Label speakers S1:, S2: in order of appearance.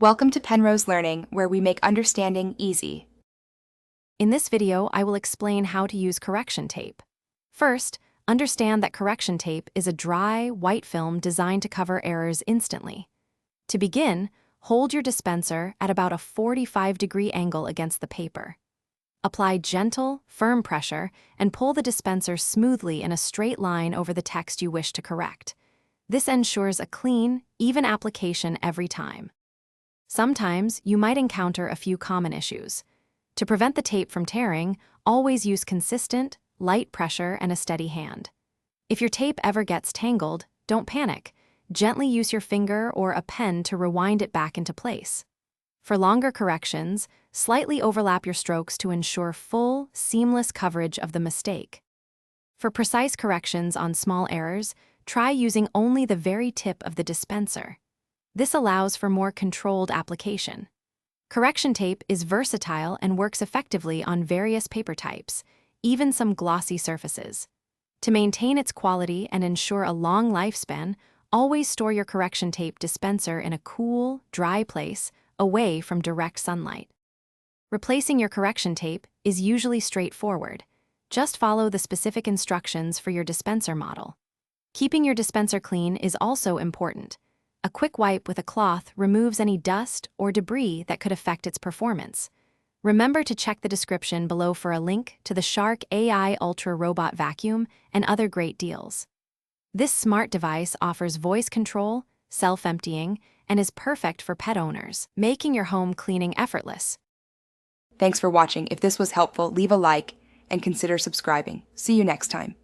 S1: Welcome to Penrose Learning, where we make understanding easy.
S2: In this video, I will explain how to use correction tape. First, understand that correction tape is a dry, white film designed to cover errors instantly. To begin, hold your dispenser at about a 45-degree angle against the paper. Apply gentle, firm pressure and pull the dispenser smoothly in a straight line over the text you wish to correct. This ensures a clean, even application every time. Sometimes you might encounter a few common issues. To prevent the tape from tearing, always use consistent, light pressure and a steady hand. If your tape ever gets tangled, don't panic. Gently use your finger or a pen to rewind it back into place. For longer corrections, slightly overlap your strokes to ensure full, seamless coverage of the mistake. For precise corrections on small errors, try using only the very tip of the dispenser. This allows for more controlled application. Correction tape is versatile and works effectively on various paper types, even some glossy surfaces. To maintain its quality and ensure a long lifespan, always store your correction tape dispenser in a cool, dry place, away from direct sunlight. Replacing your correction tape is usually straightforward. Just follow the specific instructions for your dispenser model. Keeping your dispenser clean is also important. A quick wipe with a cloth removes any dust or debris that could affect its performance. Remember to check the description below for a link to the Shark AI Ultra Robot Vacuum and other great deals. This smart device offers voice control, self-emptying, and is perfect for pet owners, making your home cleaning effortless.
S1: Thanks for watching. If this was helpful, leave a like and consider subscribing. See you next time.